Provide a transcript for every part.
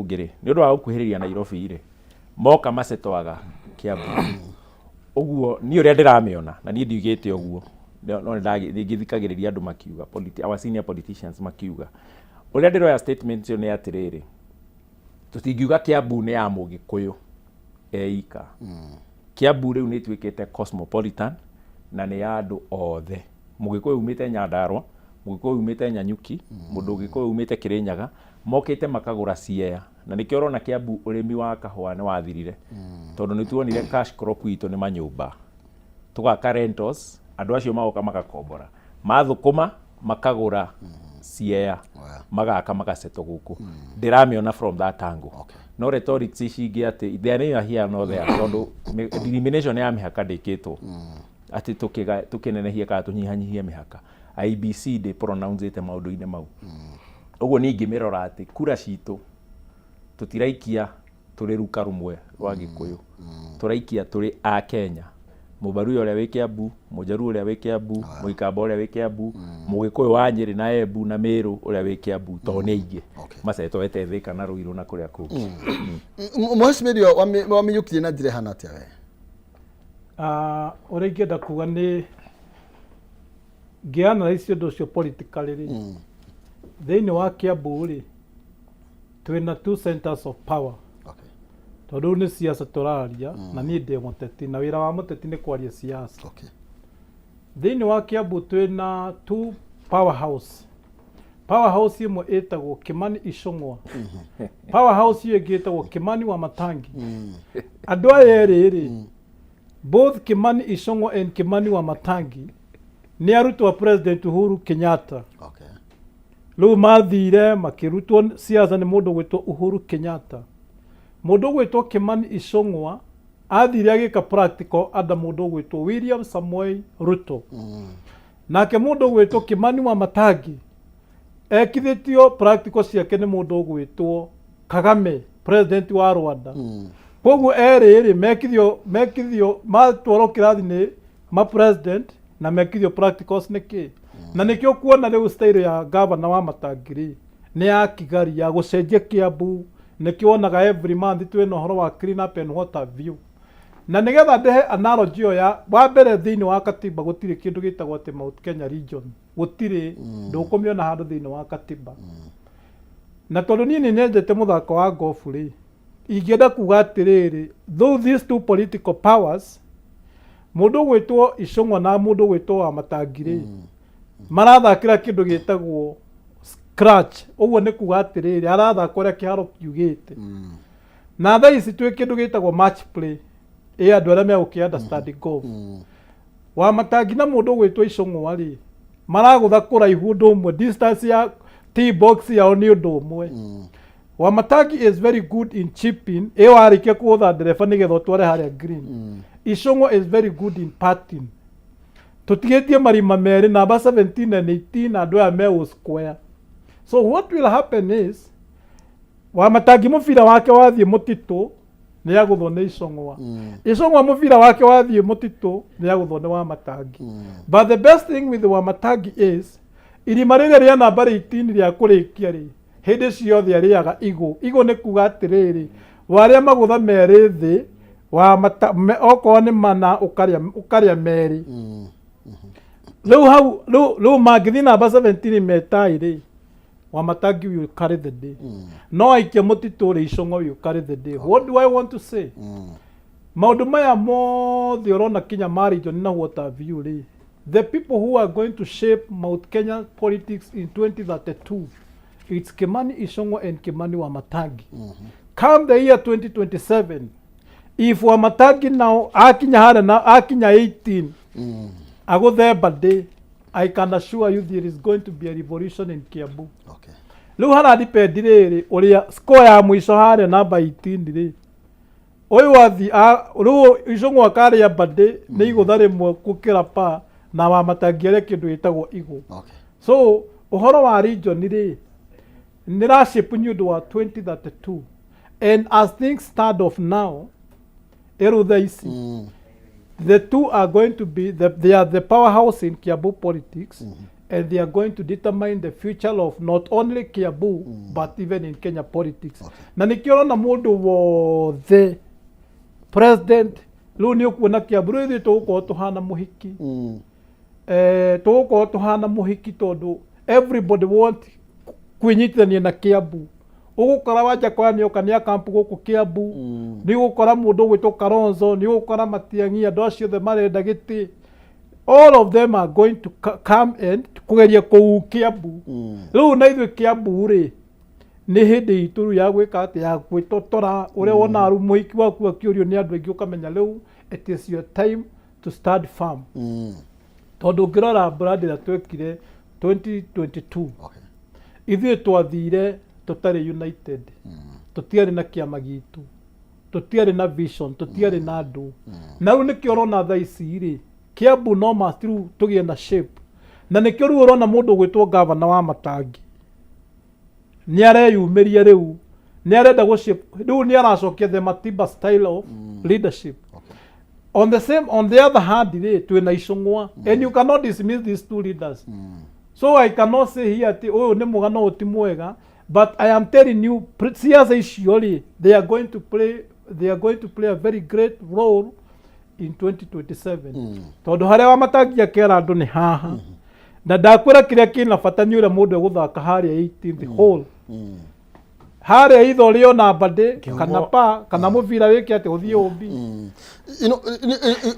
kungiri ni undu wa gukuhiriria Nairobi ri moka macetwaga Kiambu uguo ni uria ndiramiona na ni ndigite uguo no ngithikagiriria andu makiuga our senior politicians makiuga uria ndiroya statement yo ni atiriri tutingiuga Kiambu ni ya Mugikuyu eika Kiambu riu ni twikite cosmopolitan na ni ya andu othe Mugikuyu umite Nyandarua Mugikuyu umite Nyanyuki mundu Mugikuyu umite Kirinyaga mokite makagura Siaya na nikio rona Kiambu urimi wa kahua ni wathirire tondu ni tuonire cash crop itu ni manyumba tugaka rentals andu acio magoka magakombora mathukuma makagura Siaya magaka magaseto guku ndiramiona from that angle no rhetorics ici ati there are here no there tondu elimination ya mihaka ndikitwo ati tukinenehia ka tunyihanyihia mihaka IBC de pronounce ite maundu-ine mau uguo ni ngimirora ati kura citu tutiraikia turi ruka rumwe rwa Gikuyu turaikia turi a Kenya Mubaruya uria wi Kiambu Mujaruo uria wi Kiambu Muikamba uria wi Kiambu Mugikuyu wa Nyeri na Embu na Meru uria wi Kiambu to ni ingi maceto ete Thika na Ruiru na kuria kungi Mheshimiwa wamiyukirie na njira hana atia we uria ingenda kuga ni ngianalyze undu ucio politically ri thiini wa Kiambu ri twina two centers of power tondu ni siasa turaria na ni ndi muteti na wira wa muteti ni kwaria siasa thiini wa Kiambu twina two powerhouse imwe itagwo Kimani Ichung'wa powerhouse iyo igitagwo Kimani wa Matangi andu aya eri both Kimani Ichung'wa and Kimani wa Matangi ni arutwo President Uhuru Kenyatta riu mathire makirutwo siasa ni mundu gwitwo Uhuru Kenyatta mundu gwitwo Kimani Ichung'wa athire agika practical ada mundu gwitwo William Samoei Ruto nake mundu gwitwo Kimani wa Matangi ekithitio practical ciake ni mundu gwitwo Kagame president wa Rwanda koguo eri mekithio matwaro kirathi-ini ma president na mekithio practicals niki na nikio kuona riu style ya governor wa Matangi ni ya Kigari ya gucenjia Kiambu nikionaga every month twina horo wa clean up and water view na nigetha ndehe analogy ya wa mbere thiini wa katiba gutiri kindu gitagwo ati Mount Kenya region gutiri ndukumiona handu thiini wa katiba na tondu ni nyendete muthako wa golf ri ingienda kuga atiriri though these two political powers mundu gwitwo Ichung'wa na mundu gwitwo wa Matangi ri marathakira kindu gitagwo scratch uguo ni kuga atiriri arathaka uria kiharo kiugite na thaa ici twi kindu gitagwo match play andu aria meguki understand golf wa Matangi na mundu gwitwo Ichung'wa ri maragutha kuraihu undu umwe distance ya tee box yao ni undu umwe wa Matangi is very good in chipping warikia kuutha ndereba nigetha utware haria green Ichung'wa is very good in putting tutigetie marima meri namba 17 and 18 andu aya me square so what will happen is wa Matangi mubira wake wathie mutitu ni aguthwo ni Ichung'wa Ichung'wa mubira wake wathie mutitu ni aguthwo ni wa Matangi but the best thing with wa Matangi is irima riria ria namba 18 ria kurikia ri hindi ciothe ariaga igu ni kuga atiriri waria magutha meri thi wa okorwo ni mana ukaria meri riu mangithi namba 17 metairi wa Matangi will carry the day no aikia mutitu ri Ichung'wa will carry the day what do I want to say maundu maya mothe urona Kenya marriage na water view ri the people who are going to shape Mount Kenya politics in 2032 it's Kimani Ichung'wa and Kimani wa Matangi come the year 2027 if wa Matangi now akinya hara na akinya 18 aguthe bade I can assure you there is going to be a revolution in Kiambu riu hara depend riri uria score ya mwisho hara namba 18 ri uyu wathi riu Ichung'wa akaria bade ni igutha rimwe gukira pa na wa Matangi aria kindu gitagwo igu so uhoro wa region ri nira shape ni undu wa 2032 and as things stand off now the two are going to be they are the powerhouse in Kiambu politics and they are going to determine the future of not only Kiambu but even in Kenya politics. Na nikiona mundu wothe president riu ni ukuona Kiambu riu ithuĩ tũgũkorwo tũhana mũhiki tũgũkorwo tũhana mũhiki tondu everybody want kwinyitithania na Kiambu. Ugukora wanja kwa nioka ni akampu guku Kiambu ni ugukora mundu ugwitwo Kalonzo ni ugukora Matiang'i andu acio the marenda giti. All of them are going to come and kugeria kuu Kiambu. Riu na ithuĩ Kiambu ri ni hindi itu ya gwika ati ya gwitotora uria wona aru muhiki waku akiurio ni andu aingi ukamenya riu it is your time to start farm. Tondu ngirora brand ya twekire 2022 ithuĩ twathire tutari united tutiari na kiama gitu tutiari na vision tutiari na andu na riu nikio urona thaa ici ri Kiambu no must tugie na shape na nikio riu urona mundu gwitwo governor wa Matangi ni areyumiria riu ni arenda go shape riu ni aracokia the Matiba style of leadership. On the other hand ri twina Icũng'wa and you cannot dismiss these two leaders. So I cannot say here ati uyu ni mugano uti mwega, but I am telling you siasa icio ri they are going to play a very great role in 2027. Tondu haria wa Matangi kera andu ni haha na ndakwira kiria kina bata ni uria mundu eguthaka haria 18th hole haria ithorio na bade kana pa kana muvira wiki ati uthie umbi.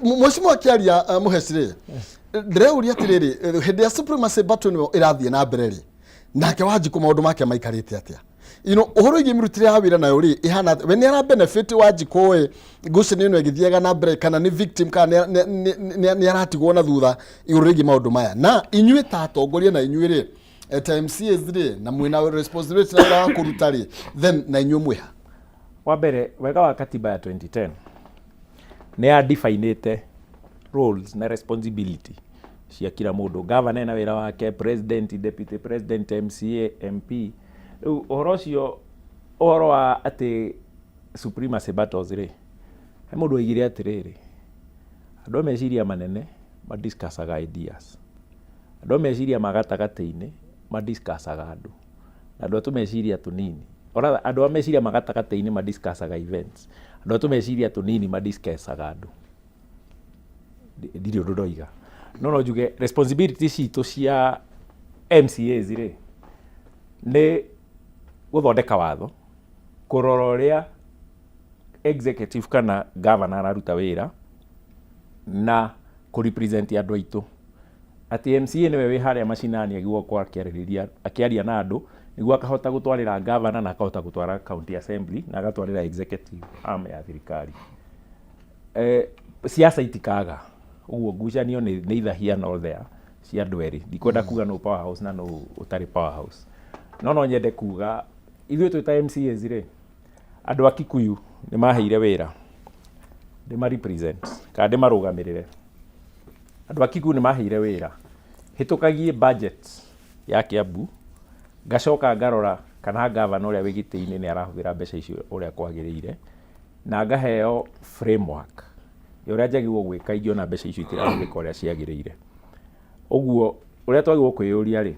Mheshimiwa Kiaria Muhesire ndĩreuria atĩrĩrĩ hĩndĩ ya supremacy battle nĩyo ĩrathiĩ na mbere rĩ nake Wanjikũ maũndũ make maikarĩte atĩa ũhoro ĩgiĩ mĩrutĩre ya wĩra nayo rĩ ĩhana we nĩ ara benefit Wanjikũ we ngucanio ĩno ĩgĩthiaga na mbere kana nĩ victim kana nĩ aratigwo na thutha igũrũ rĩgiĩ maũndũ maya na inyuĩ ta atongoria na inyuĩ rĩ ta MCAs rĩ na mwĩna responsibility na wĩra wa kũruta rĩ then na inyuĩ mwĩha. Wa mbere wega wa katiba ya 2010 nĩ ya definite roles na responsibility cia kila mundu. Governor na wira wake, president, deputy president, MCA, MP. Uhoro cio uhoro wa ati supremacy battles ri he mundu oigire atiriri andu meciria manene madiscussaga ideas, andu meciria magatagati-ini madiscussaga andu, andu atu meciria tunini ora andu meciria magatagati-ini madiscussaga events, andu atu meciria tunini madiscussaga andu. Ndiri undu ndoiga no njuge responsibility citu cia MCAs ri ni guthondeka watho, kurora uria executive kana governor aruta wira na kurepresent andu aitu. Ati MCA niwe wi haria macinani agiguo kwa akiaria na andu niguo akahota gutwarira governor na akahota gutwara county assembly na agatwarira executive arm ya thirikari. Siasa itikaga uguo ngucanio ni either here or there cia andu eri. Ndikwenda kuga no power house na no utari power house, no nyende kuga ithuĩ twĩ ta MCAs ri andu a Kikuyu ni maheire wira ndi ma represent kana ndi marugamirire. Andu a Kikuyu ni maheire wira hitukagie budget ya Kiambu, ngacoka ngarora kana governor uria wigiti-ini ni arahũthĩra mbeca icio uria kwagĩrĩire na ngaheo framework uria njagĩrĩirwo gwĩka ingĩona mbeca icio itirahũthĩka uria ciagĩrĩire. Ũguo uria twagĩrĩirwo kwĩyũria ri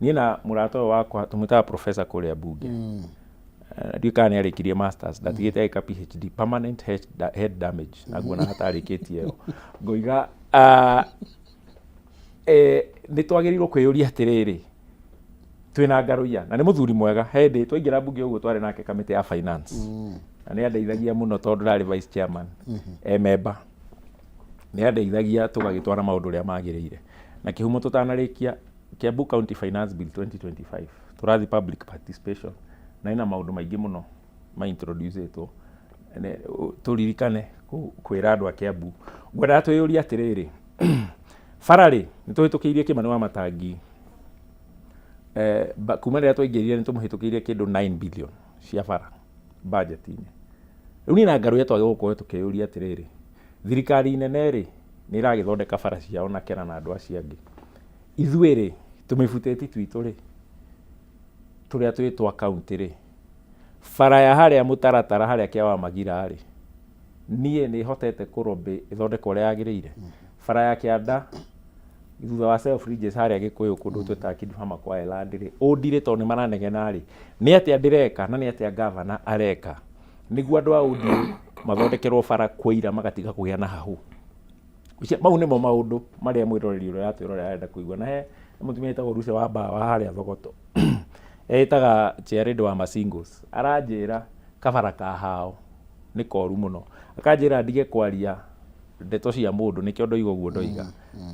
niĩ na mũrata wakwa tũmwĩtaga professor kũrĩa mbunge ndiũ kana nĩ arĩkirie masters ndatigĩte agĩka PhD permanent head damage na nguona hatarĩkĩtie ĩyo ngoiga nĩ twagĩrĩirwo kwĩyũria atĩrĩrĩ twĩna Ngarũiya na nĩ mũthuri mwega hĩndĩ twaingĩra mbunge ũguo twarĩ nake kamĩtĩ ya finance na nĩ andeithagia mũno tondũ ndarĩ vice chairman member nĩ andeithagia tũgagĩtwara maũndũ ũrĩa magĩrĩire na kĩhumo tũtanarĩkia Kiambu County Finance Bill 2025 tũrathi public participation na ina maũndũ maingĩ mũno ma introduce-two tũririkane kwĩra andũ a Kiambu. Ngwenda twĩyũrie atĩrĩrĩ bara rĩ nĩ tũhĩtũkĩirie Kimani wa Matangi kuma rĩrĩa twaingĩrire nĩ tũmũhĩtũkĩirie kĩndũ 9 billion cia bara budget-inĩ. Rĩu niĩ na Ngarũiya twagĩrĩirwo gũkorwo tũkĩyũria atĩrĩrĩ thirikari nene rĩ nĩ ĩragĩthondeka bara ciao na Kera na andũ acio angĩ, ithuĩ rĩ tũmĩbutĩti twitũ rĩ tũrĩa twĩ twa county rĩ bara ya harĩa mũtaratara harĩa kĩa wa Magira rĩ niĩ nĩ hotete kũrobĩ ĩthondeka ũrĩa yagĩrĩire. Bara ya Kĩanda thutha wa Selfridges haria Gikuyu kundu tweta Kidifama kwa Elandi ri undire to ni maranegena ri ni atia ndireka na ni atia governor areka niguo andu a undire mathondekerwo bara kuira magatiga kugia na hahu mau nimo maundu maria mwiroreri uria atwirorera arenda kuigua na he mutumia etagwo Ruce wa Mbawa haria Thogoto etaga Chiarindo wa Masingles aranjira kabara ka hao ni koru muno akanjira ndige kwaria ndeto cia mundu nikio ndoiga guo ndoiga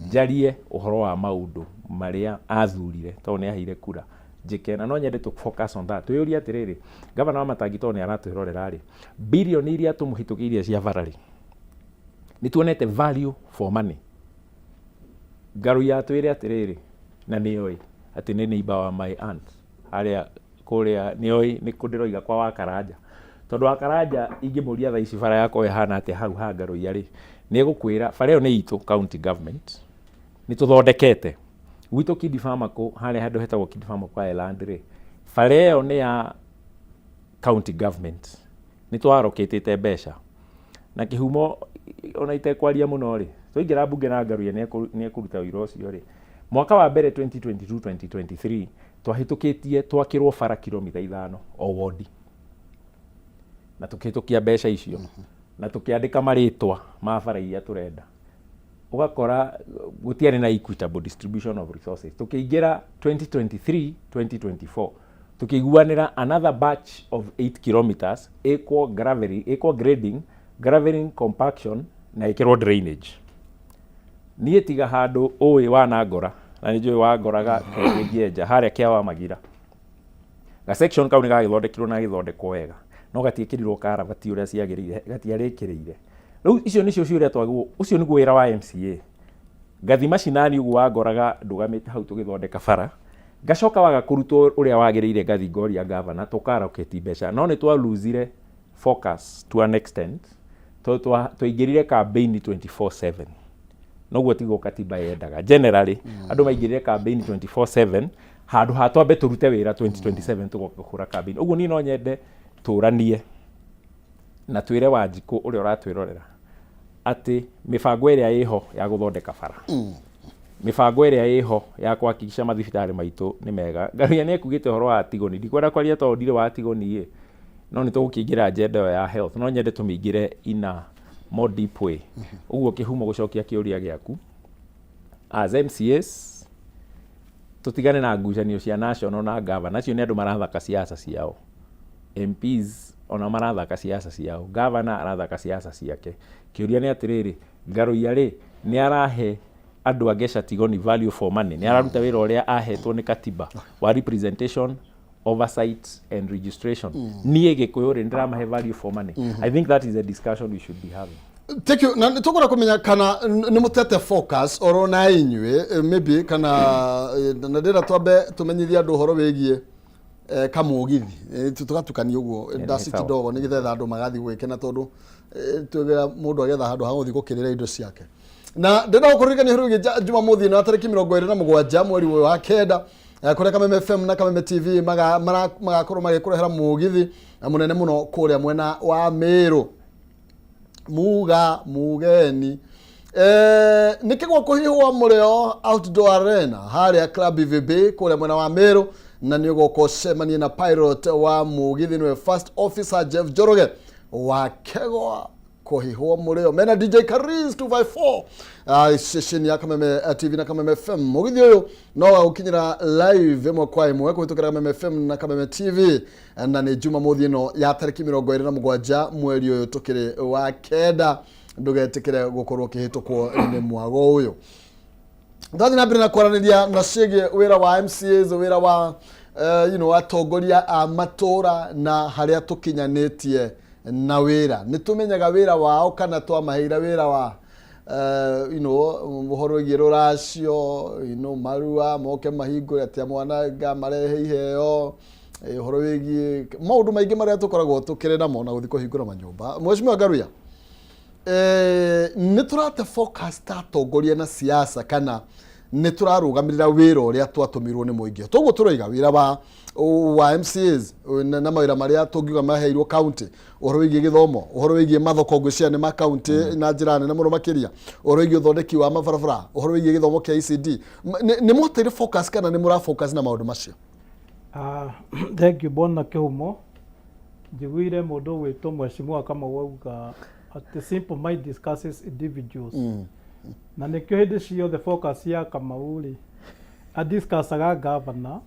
njarie uhoro wa maundu maria athurire to ni ahire kura njikena no nyende to focus on that tuyuria atiriri governor wa Matangi to ni aratwirorera ri bilioni iria tumuhitukirie cia barari ni tuonete value for money garu ya twire atiriri na nioi ati ni neighbor wa my aunt haria kuria nioi ni kundiroiga kwa Wakaranja tondu Wakaranja ingimuria tha ici bara yako ehana ati hau ha garu ya ri ni gukwira bara iyo ni itu county government ni tuthondekete gwito Kidifama ko haria handu hetagwo Kidifama kwa Elland ri bara iyo ni ya county government ni twaroketete mbeca na kihumo ona itekwaria muno ri toingira bunge na ngaruya ni ekuruta wira ucio ri mwaka wa mbere 2022-2023 twahitukitie twakirwo bara kilomita 5 o wodi na tukihitukia mbeca icio na tukiandika maritwa ma bara iria turenda ugakora gutiari na equitable distribution of resources tukiingira 2023-2024 tukiguanira another batch of 8 kilometers equal grading graveling compaction na ikirwo drainage nie tiga handu uwi wanangora na ni njui wangoraga ngienja haria kia wa Magira ga section kau ni gagithondekirwo na githondekwo wega no gatiikirirwo karabati uria ciagirire gatiarikirire riu icio nicio ciuria twagwo ucio niguo wira wa MCA gathi macinani uguo wangoraga ndugamite hau tugithondeka bara gacoka waga kurutwo uria wagirire gathi ngoria governor tukaroketi mbeca no ni twa losire focus to an extent tuingirire campaign 24/7 noguo tigo katiba yendaga generally andu maingirire campaign 24/7 handu hatwambe turute wira 2027 tugokura campaign uguo ni no nyende turanie na twire Wanjiku uria uratwirorera ati mibango iria iho ya guthondeka bara mibango iria iho ya kuhakikisha mathibitari maitu ni mega ngaruya ni kugite horo wa Tigoni ndikwenda kwaria to ndire wa Tigoni no ni tugukingira agenda ya health no nyende tumingire ina more deep way uguo kihumo gucokia kiuria giaku as MCS tutigane na ngucanio cia national na governor nacio ni andu marathaka siasa ciao MPs ona marathaka siasa ciao governor arathaka siasa ciake kiuria ni atiriri Ngaruya ri ni arahe andu agesha Tigoni value for money ni araruta wira uria ahetwo ni katiba wa representation oversight and registration nie Gikuyu ri ndiramahe value for money I think that is a discussion we should be having. Thank you. Na tokora kumenya kana ni mutete focus orona inywe maybe kana na ndira twambe tumenyithia andu horo wegie kamugithi tugatukania uguo ndasi kidogo ni githetha andu magathi gwikena tondu twegera mundu agetha handu ha guthi gukirira indo ciake na ndenda gukuririkania huru Jumamothi na tariki 27 mweri wa kenda kuria Kameme FM na Kameme TV magakorwo magikurehera mugithi munene muno kuria mwena wa Meru mugeni nikigwa kuhihwa murio outdoor arena haria club VB kuria mwena wa Meru na nigo kucemania na pilot wa mugithi niwe first officer Jeff Joroge wa kegwa kuhihwa murio mena DJ Karis 254 session ya Kameme TV na Kameme FM mugithi uyu no ukinyira live imwe kwa imwe kuhitukira Kameme FM na Kameme TV na ni Jumamothi no ya tariki 27 mweri uyu tukiri wa kenda ndugetikire gukorwo kihitukwo ni mwago uyu ndathi na mbere kwaraniria na ciege wira wa MCAs wira wa atongoria a matora na haria tukinyanetie na wira nitumenyaga wira wao kana twamaheira wira wa muhoro igiro racio marua moke mahingo atia mwana ga marehe iheo horo wigi maundu maingi maria tukoragwo tukire namo na guthi kuhingura manyumba Mheshimiwa Ngaruya niturate focus ta tongoria na siasa kana niturarugamirira wira uria twatumirwo ni muingi toguo turoiga wira wa wa MCAs na mawira maria tungiuga maheirwo county uhoro wigie githomo uhoro wigie mathoko ngwiciria ni ma county na njira nene muno makiria uhoro wigie uthondeki wa mabarabara uhoro wigie githomo kia ICD ni motire focus kana ni mura focus na maundu macio thank you bona Kihumo njiguire mundu witwo Mheshimiwa kama wauga at the simple mind discusses individuals na nikio hindi ciothe focus ya Kamauri adiscussaga governor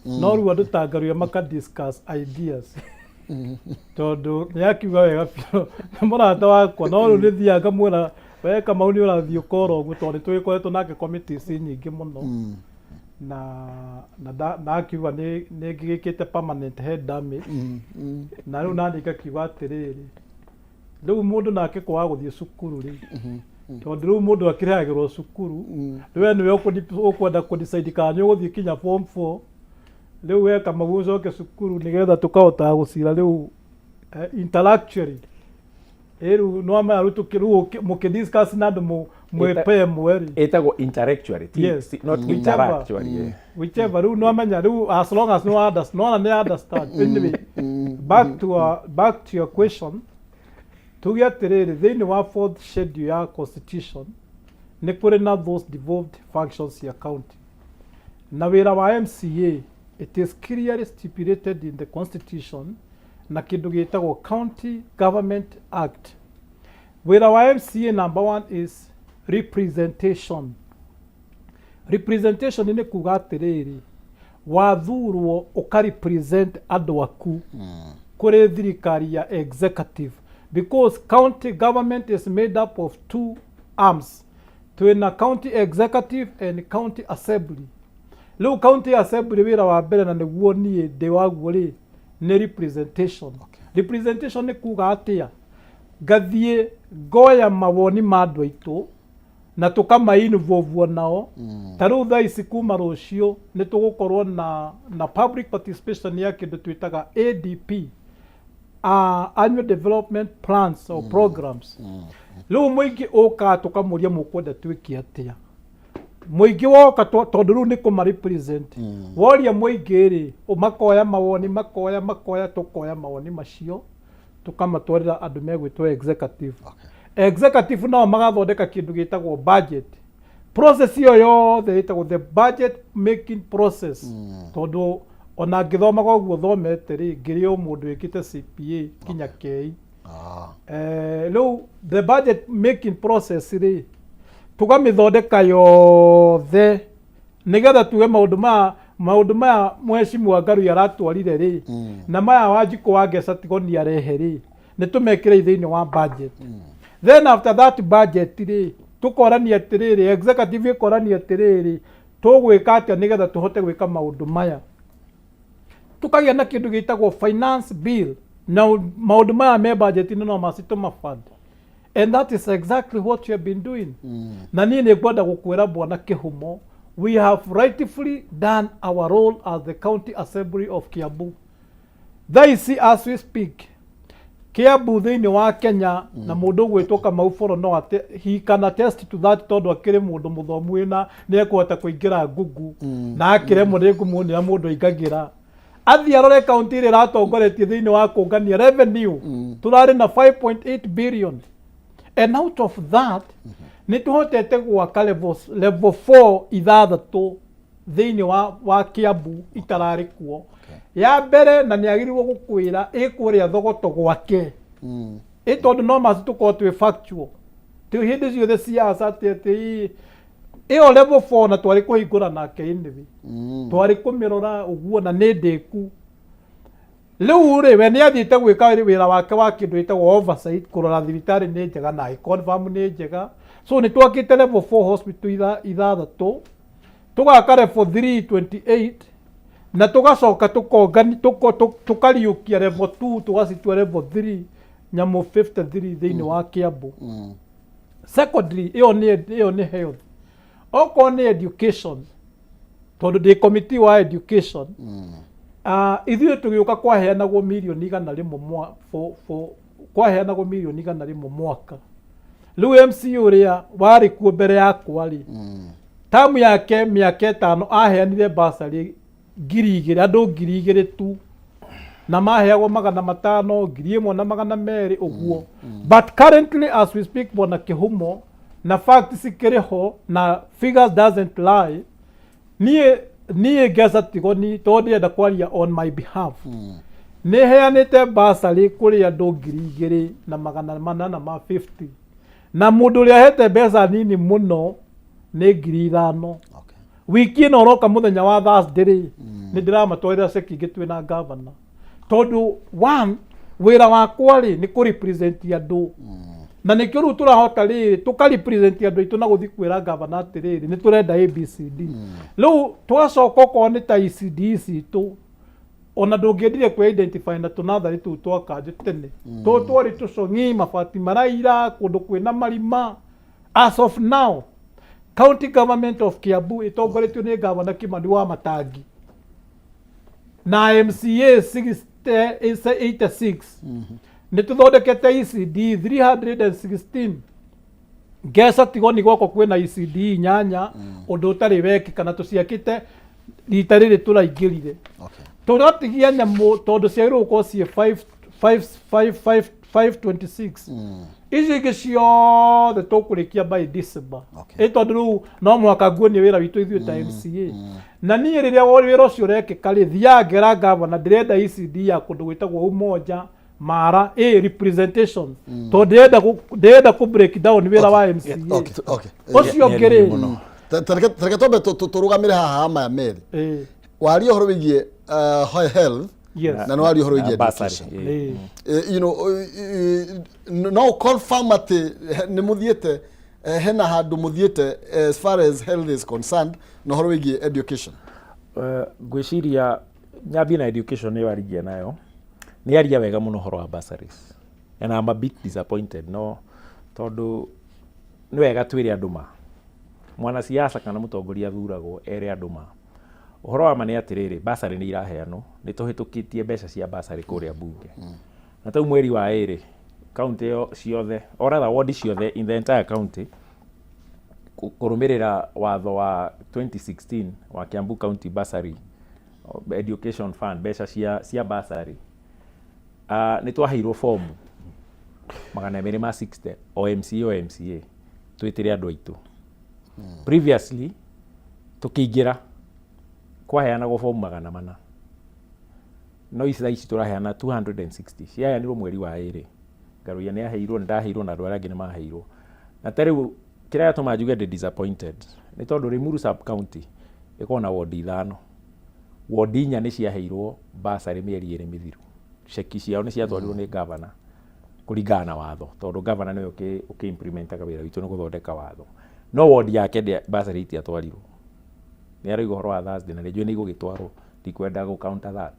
no riu andu tangaruya maka discuss ideas tondu ni akiuga wega biũ nĩ mũrata wakwa no rĩu nĩ thiaga mwĩra we Kamau nĩ ũrathiĩ ũkora ũguo tondũ nĩtũgĩkoretwo nake committees nyingĩ mũno na akiuga nĩ ngĩgĩkĩte permanent head damage na rĩu naniĩ ngakiuga atĩrĩrĩ rĩu mũndũ nake kwaga gũthiĩ cukuru rĩ tondũ rĩu mũndũ akĩrehagĩrwo cukuru we nĩwe ũkwenda kũdecide kana nĩ ũgũthiĩ kinya form 4 rĩu we Kamau ũcoke cukuru nĩgetha tũkahotaga gũcira rĩu intellectually rĩu no amaya rĩu mũkĩdiscuss na andũ mwĩpe mweri ĩtagwo intellectually not intellectually whichever rĩu no amenya rĩu as long as no understand anyway back to your question tuge atĩrĩrĩ thĩinĩ wa 4th schedule ya constitution nĩ kũrĩ na those devolved functions ya county na wĩra wa MCA it is clearly stipulated in the constitution na kĩndũ gĩtagwo County Government Act. Wĩra wa MCA number 1 is representation. Representation nĩ kuga atĩrĩrĩ wathurwo ũkarepresent andũ aku kũrĩ thirikari ya executive because county government is made up of two arms twĩna county executive and county assembly. Rĩu county assembly wĩra wa mbere na nĩguo niĩ ndĩ waguo rĩ nĩ representation. Representation nĩ kuga atĩa ngathiĩ ngoya mawoni ma andũ aitũ na tũkama-involve nao ta rĩu thaa ici kuma rũciũ nĩ tũgũkorwo na public participation ya kĩndũ twĩtaga ADP annual development plans or programs. Rĩu mũingĩ ũka tũkamũria mũkwenda twĩke atĩa mũingĩ woka tondũ rĩu nĩ kũmarepresent woria mũingĩ rĩ makoya mawoni makoya tũkoya mawoni macio tũkamatwarĩra andũ megwĩtwo executive. Executive nao magathondeka kĩndũ gĩtagwo budget process iyo yothe ĩtagwo the budget making process tondũ ona ngĩthomaga ũguo thomete rĩ ngĩrĩ o mũndũ wĩkĩte CPA kinya KE rĩu the budget making process rĩ tũgamĩthondeka yothe nĩgetha tuge maũndũ maya Mheshimiwa Ngarũi aratwarire rĩ na maya Wanjikũ wa Ngeca Tigoni arehe rĩ nĩ tũmekĩre thĩinĩ wa budget. Then after that budget rĩ tũkorania atĩrĩrĩ executive ĩkorania atĩrĩrĩ tũgwĩka atĩa nĩgetha tũhote gwĩka maũndũ maya tukagĩa na kĩndũ gĩtagwo finance bill na maũndũ maya me budget no macitũma fund and that is exactly what you have been doing. Na niĩ nĩ ngwenda gũkwĩra Bwana Kihumo we have rightfully done our role as the county assembly of Kiambu. Thaa ici as we speak Kiambu thĩinĩ wa Kenya na mũndũ gwĩtwo Kamau Boro no he can attest to that tondũ akĩrĩ mũndũ mũthomu wĩna nĩ ekũhota kũingĩra Google na akĩremwo nĩ kũmuonia mũndũ aingagĩra athiĩ arore county ĩrĩa ĩratongoretie thĩinĩ wa kũngania revenue tũrarĩ na 5.8 billion and out of that nĩ tũhotete gwaka level 4 ithathatũ thĩinĩ wa Kiambu itararĩ kuo ya mbere na nĩ agĩrĩirwo gũkwĩra ĩkũrĩa thogoto gwake tondũ no maci tũkorwo twĩ factual ti hĩndĩ ciothe ciaca atĩ ĩyo level 4 na twarĩ kũhingũra nake inĩvi twarĩ kũmĩrora ũguo na nĩ ndĩku rĩu rĩ we nĩ athiĩte gwĩka wĩra wake wa kĩndũ gĩtagwo oversight kũrora thibitarĩ nĩ njega na confirm nĩ njega so nĩ twakĩte level 4 hospital ithathatũ tũgaka level 328 na tũgacoka tũkariũkia level 2 tũgacitua level 3 nyamũ 53 thĩinĩ wa Kiambu. Secondly ĩyo nĩ health okorwo nĩ education tondũ ndĩ committee wa education ithuĩ tũgĩũka kwaheanagwo mirioni 100 mwaka rĩu MC ũrĩa warĩ kuo mbere yakwa rĩ tamu yake mĩaka 5 aheanire bursary andå 2,000 tu na maheagwo 500 1,200 ũguo. But currently as we speak bona Kĩhumo na facts cikĩrĩ ho na figures doesn't lie, niĩ Ngesa Tigoni tondũ ndĩrenda kwaria on my behalf nĩ heanĩte bursary kũrĩ andũ 2,450 na mũndũ ũrĩa ahete mbeca nini mũno nĩ 5,000. Wiki ĩno ũroka mũthenya wa Thursday nĩ ndĩramatwarĩra ceki ingĩ twĩna governor tondũ one wĩra wakwa rĩ nĩ kũ represent andũ na nĩkĩo rĩu tũrahota rĩrĩ tũka represent andũ aitũ na gũthiĩ kwĩra governor atĩrĩrĩ nĩ tũrenda ABCD. Rĩu twacoka okorwo nĩ ta ECD citũ ona ndũngĩendire kwĩ identify na tũnatharĩ tũu twa kanjũ tene twarĩ tũcong'i mabati maraira kũndũ kwĩna marima. As of now county government of Kiambu ĩtongoretio nĩ governor Kimani wa Matangi na MCA 86 nĩ tũthondekete ECD 316. Ngesa Tigoni gwako kwĩna ECD 8 ũndũ ũtarĩ wekĩka na tũciakĩte rita rĩrĩ tũraingĩrire. Tũratigia nyamũ tondũ ciagĩrĩirwo gũkorwo ciĩ 526 ici ingĩ ciothe tũkũrĩkia by December. Tondũ rĩu no mũhaka nguonie wĩra witũ ithuĩ ta MCA na niĩ rĩrĩa wĩra ũcio ũrekĩka rĩ thiaga ngera governor ndĩrenda ECD ya kũndũ gwĩtagwo Umoja Mara representation tondũ ndĩrenda kũ break down wĩra wa MCA ũcio ngĩrĩ tareke tombe tũrũgamĩre haha maya merĩ waria ũhoro wĩgiĩ health na no waria ũhoro wĩgiĩ education. You know no confirm atĩ nĩ mũthiĩte hena handũ mũthiĩte as far as health is concerned na ũhoro wĩgiĩ education. Ngwĩciria nyambie na education nĩ warigia nayo nĩ aria wega mũno ũhoro wa bursaries and I'm a bit disappointed no tondũ nĩ wega twĩre andũ mwana siasa kana mũtongoria athuragwo ere andũ ũhoro wa ma nĩ atĩrĩrĩ bursary nĩ iraheanwo nĩ tũhĩtũkĩtie mbeca cia bursary kũrĩa bunge na tau mweri wa ĩrĩ county ciothe or rather ward ciothe in the entire county kũrũmĩrĩra watho wa 2016 wa Kiambu County Bursary Education Fund mbeca cia bursary nĩ twaheirwo fomu 260 o MCA twĩtĩre andũ aitũ. Previously tukĩingĩra kwaheanagwo fomu 400 no ici tũraheana 260 ciaheanirwo mweri wa ĩrĩ ngaruia nĩ aheirwo ndaheirwo na andũ arĩa angĩ nĩ maheirwo na tarĩu kĩrĩa gĩtũma njuge ndĩ disappointed nĩ tondũ Limuru sub county ĩkoragwo na ward 5 ward 4 nĩ ciaheirwo bursary mĩeri 2 mĩthiru ceki ciao nĩ ciatwarirwo nĩ governor kũringana na watho tondũ governor nĩwe ũkĩ-implementaga wĩra witũ nĩ gũthondeka watho no ward yake bursary itiatwarirwo nĩ arauga ũhoro wa Thursday na rĩnjue nĩ igũgĩtwarwo ndikwenda gũ counter that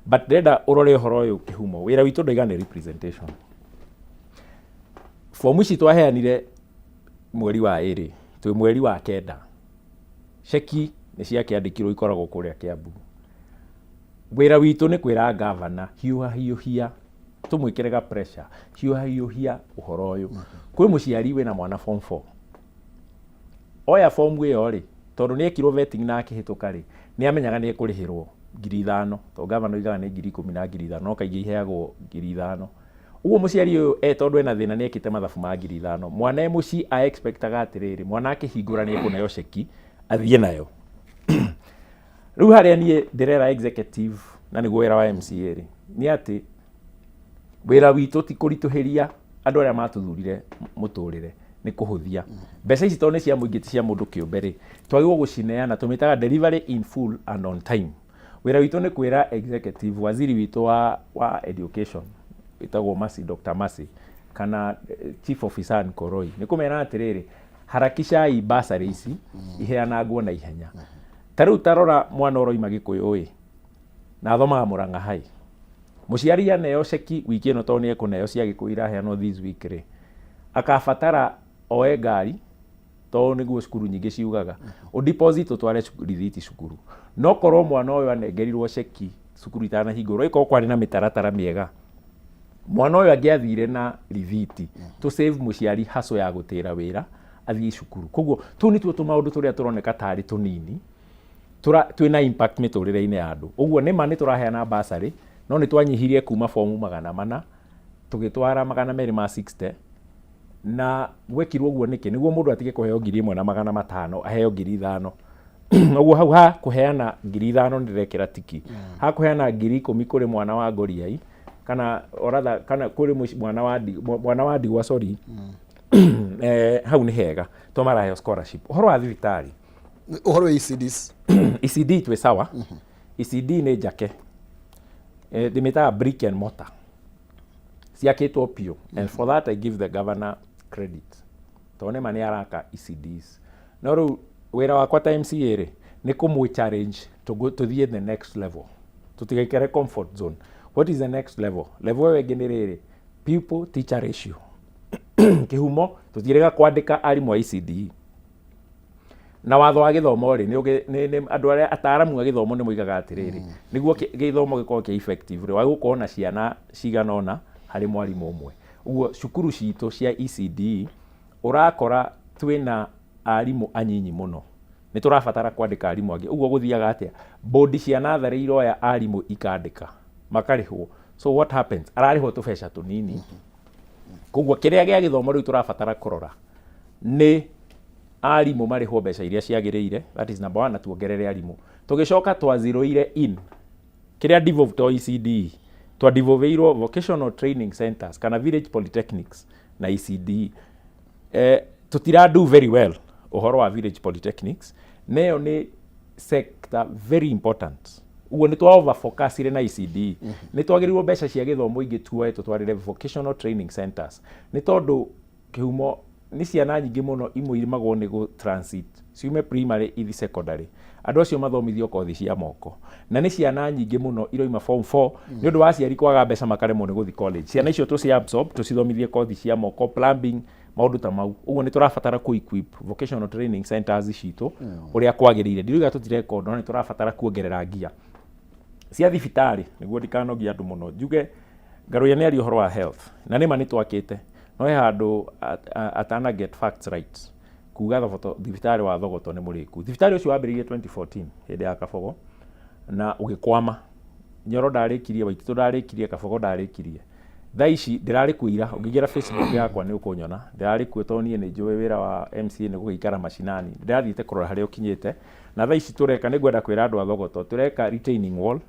but ndĩrenda ũrore ũhoro ũyũ Kĩhumo wĩra witũ ndaiga nĩ representation. Fomu ici twaheanire mweri wa ĩrĩ twĩ mweri wa 9 ceki nĩ ciakĩandĩkirwo ikoragwo kũrĩa Kiambu. Wĩra witũ nĩ kwĩra governor hiũhia tũmwĩkĩrega pressure hiũhia ũhoro ũyũ kwĩ mũciari wĩna mwana form 4 oya fomu ĩyo rĩ tondũ nĩ ekirwo vetting na akĩhĩtũka rĩ nĩ amenyaga nĩ ekũrĩhĩrwo 5,000 tondũ governor oigaga nĩ 10,000 na 5,000 no kaingĩ iheagwo 5,000 ũguo mũciari ũyũ tondũ ena thĩna nĩ ekĩte mathabu ma 5,000 mwana mũci a expectaga atĩrĩrĩ mwana akĩhingũra nĩ ekũneo ceki athiĩ nayo. Rĩu harĩa niĩ ndĩrera executive na nĩguo wĩra wa MCA rĩ nĩ atĩ wĩra witũ ti kũritũhĩria andũ arĩa matũthurire mũtũrĩre nĩ kũhũthia mbeca ici tondũ nĩ cia mũingĩ ti cia mũndũ kĩũmbe rĩ twagĩrĩirwo gũcineana tũmĩtaga delivery in full and on time. Wĩra witũ nĩ kwĩra executive waziri witũ wa education wĩtagwo Dr. Mercy kana chief officer Nkoroi nĩ kũmera atĩrĩrĩ harakishai bursary ici iheanagwo na ihenya. Tarĩu tarora mwana ũroima Gĩkũyũ na athomaga Mũrang'a High mũciari aneo ceki wiki ĩno tondũ nĩ ekũneo cia Gĩkũyũ iraheanwo this week rĩ akabatara oe ngari tondũ nĩguo cukuru nyingĩ ciugaga o deposit ũtware rithiti cukuru no korwo mwana ũyũ anengerirwo ceki cukuru itanahingũrwo ĩkorwo kwarĩ na mĩtaratara mĩega mwana ũyũ angĩathire na rithiti to save mũciari haso ya gũtĩra wĩra athiĩ cukuru. Koguo tũu nĩtuo tũmaũndũ tũrĩa tũroneka tarĩ tũnini twina impact miturire-ini ya andu. Uguo nima ni turaheana basari no ni twanyihirie kuma fomu 400 tugitwara 260 na gwekirwo guo niki niguo mundu atige kuheo 1,500 aheo 5,000. Uguo hau ha kuheana 5,000 ndirekira tiki. Ha kuheana 10,000 kuri mwana wa Goriai kana oratha kana kuri mwana wa Ndigwa sorry. Hau ni hega tomarahe scholarship. Uhoro wa thibitari, uhoro wa ECDs ECD twe sawa. ECD ni njake dimeta brick and mortar ciakitwo pio, and for that I give the governor credit tone mani araka ECDs. No riu wira wakwa ta MCA ri ni kumwe challenge to go to the next level, tutigaikare comfort zone. What is the next level? Level we generere pupil teacher ratio kihumo tutirega kwandika arimu wa ECD na watho wa githomo ri ni andu aria ataramu wa githomo ni moigaga atiriri niguo githomo gikorwo ki effective ri wagukorwo na ciana ciganona hari mwarimu umwe. Uguo cukuru citu cia ECD urakora twina arimu anyinyi muno, ni turabatara kwandika arimu angi. Uguo guthiaga atia bodi cia natharĩ iroya arimu ikandika makarihwo. So what happens? Ararihwo tubeca tunini. Koguo kiria gia githomo riu turabatara kurora ni arimu marihwo mbeca iria ciagiriire, that is number 1, na tuongerere arimu. Tugicoka twaziroire in kiria devolve to ECD twa devolveirwo vocational training centers kana village polytechnics na ECD. Tutira do very well uhoro wa village polytechnics, nayo ni sector very important. Uguo ni twa over focus ire na ECD. Ni twagirirwo mbeca cia githomo ingi tuoe tutwarire vocational training centers ni tondu kihumo ni ciana nyingi muno imwe irimagwo ni go transit ciume primary ithi secondary. Andu acio mathomithio kothi cia moko na ni ciana nyingi muno iroima form 4 ni undu wa ciari kwaga mbeca makaremwo ni guthi college. Ciana icio tuci absorb tucithomithie kothi cia moko, plumbing, maundu ta mau. Uguo ni turabatara ku equip vocational training centers citu uria kwagirire. Ndiruga tutirekondo no ni turabatara kuongerera ngia cia thibitari niguo ndikanogia andu muno. Njuge Ngaruya ni ari uhoro wa health na nima ni twakite no he handu atana get facts right kuga thibitari wa Thogoto ni muriku. Thibitari ucio wambiririe 2014 hindi ya Kabogo na ugikwama. Nyoro ndarikirie, Waititu ndarikirie, Kabogo ndarikirie. Thaa ici ndirari kuira ungigira Facebook yakwa ni ukunyona ndirari kueto nie ni njui wira wa MCA ni gugikara mashinani. Ndirathiite kurora haria ukinyite na thaa ici tureka ni gwenda kwira andu a Thogoto tureka retaining wall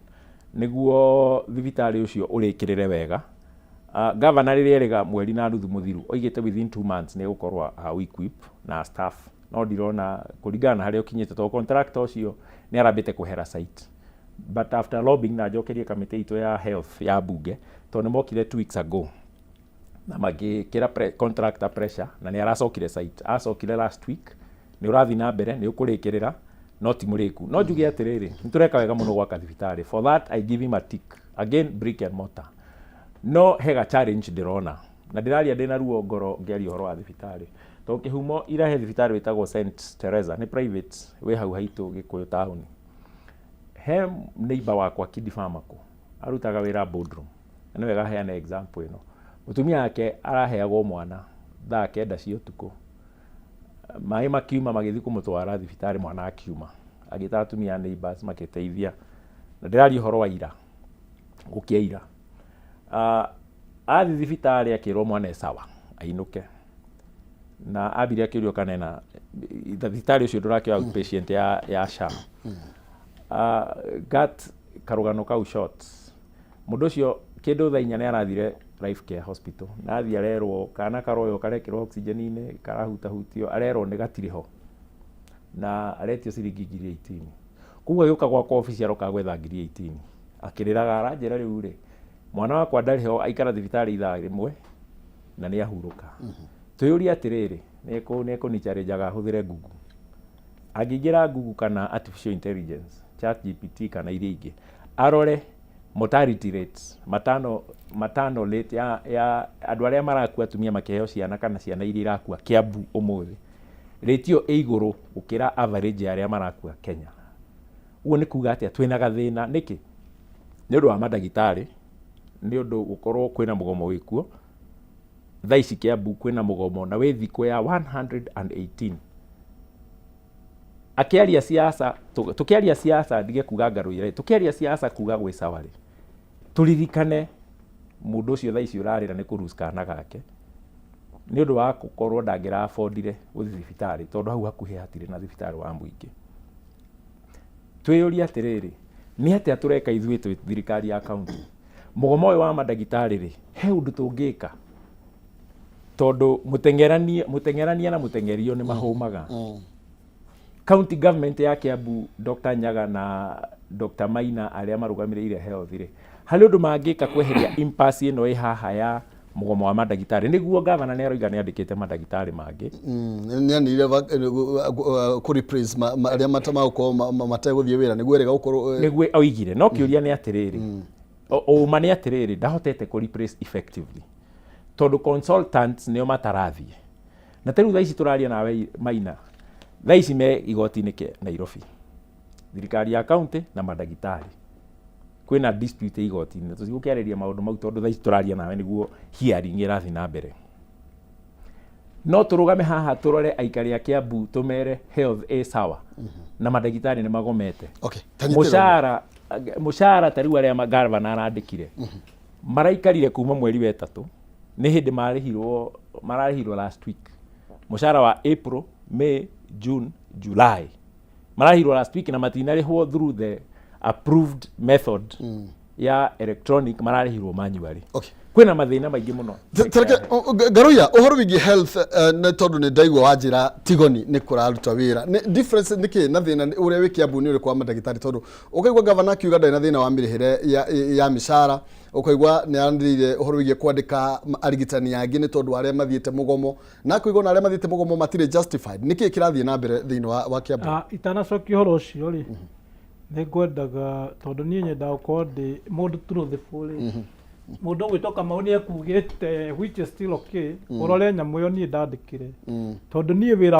niguo thibitari ucio urikirire wega. Governor ririga mweri na nuthu muthiru oigite within 2 months ni gukorwa how equip na staff no ndirona kuringana haria ukinyite to contractor ucio ni arambite kuhera site. But after lobbying na jokerie committee ito ya health ya bunge to ni mokire 2 weeks ago na magikira contractor pressure na ni aracokire site. Acokire last week ni urathi na mbere ni ukurikirira no ti muriku. No njuge atiriri nitureka wega muno gwaka thibitari. For that I give him a tick. Again brick and mortar. No hega challenge ndirona na ndiraria ndina ruo ngoro ngeria uhoro wa thibitari to kihumo irahe thibitari witagwo St Teresa ni private we hau haitu Gikuyu town. He neighbor wakwa Kidi Pharmaco arutaga wira boardroom na wega heana example ino. Mutumia yake araheagwo mwana thaa 9 cia utuku, mai makiuma magithi kumutwara thibitari, mwana akiuma agita atumia neighbors makiteithia na ndiraria uhoro wa ira gukiaira. Athi thibitari akirwo mwana sawa ainuke na abiri akirio kanena thibitari ucio ndurake outpatient ya SHA. Got karugano kau short mundu ucio kindu thaa 4 ni arathire Life Care Hospital na athi arerwo kana karoyo karekirwo oxygen ine karahuta hutio arerwo ni gatiriho na aretio ciringi 18. Kuguo yuka gwa office aroka gwetha 18 akiriraga aranjira riu ri mwana wakwa ndariho aikara thibitari ithaa rimwe na ni ahuruka. Tuyuri atiriri neko ni challenge ahuthire Google, agingira Google kana artificial intelligence ChatGPT kana iria ingi arore mortality rates matano rate ya andu aria marakua atumia makiheo ciana kana ciana iria irakua Kiambu umuthi ratio iguru gukira average ya aria marakua Kenya. Uo ni kuga atia twina gathina niki ni undu wa madagitari, ni undu gukorwo kwina mugomo wikuo thaa ici Kiambu kwina mugomo na wi thiko ya 118 akiaria siasa tukiaria siasa ndige kuga ngaruire tukiaria siasa kuga gwe sawa ri turirikane mundu ucio thaa ici urarira ni kuruskana gake ni undu wa gukorwo ndangira affordire guthi thibitari tondu hau hakuhi hatire na thibitari wa muingi twiyuria atiriri ni atia tureka ithuĩ thirikari ya county mugomo uyu wa madagitari ri he undu tungika tondu mutengerania na mutengerio ni mahumaga county government ya Kiambu Dr. Nyaga na Dr. Maina aria marugamirire health ri hari undu mangika kweheria impasse ino haha ya mugomo wa madagitari niguo gavana ni aroiga ni andikite madagitari mangi ni anire ku replace aria matamauko mateguthie wira niguo erega ukorwo niguo oigire no kiuria ni atiriri uma ni atiriri ndahotete ku replace effectively tondu consultants nio matarathie na teru thaa ici turaria nawe Maina thaa ici me igoti-inĩ ke Nairobi thirikari ya county na madagitari kwina dispute igoti-inĩ tũtigukiarĩria maũndũ mau tondu thaa ici turaria nawe niguo hearing irathi na mbere no turugame haha turore aikari a Kiambu tumere health sawa na madagitari ni magomete okay mushara tariu aria magavana arandikire maraikarire kuma mweri wa 3 ni hindi mararihirwo last week mushara wa April, May, June, July marahirwo last week na matinarihwo through the approved method ya electronic mararihirwo manually okay kwina mathina maingi muno Garuya uhoro wigi health ne tondu ni ndaigwa wanjira tigoni ni kuraruta wira ni difference niki na thina uria wi Kiambu ni uri kwa madagitari tondu ukaigwa governor akiuga ndai na thina wa mirihire ya mishara ukaigwa ni andirire uhoro wigi kwandika arigitani yangi ni tondu aria mathiete mugomo na kuigwa na aria mathiete mugomo matire justified niki kirathie na mbere thina wa Kiambu itanacoki horo ucio ri ni ngwendaga tondu ni nyenda ukorwo ndi mundu truthful mundu gwitoka mauni akugite which is still okay urore nyamu yo ni ndandikire tondu ni wira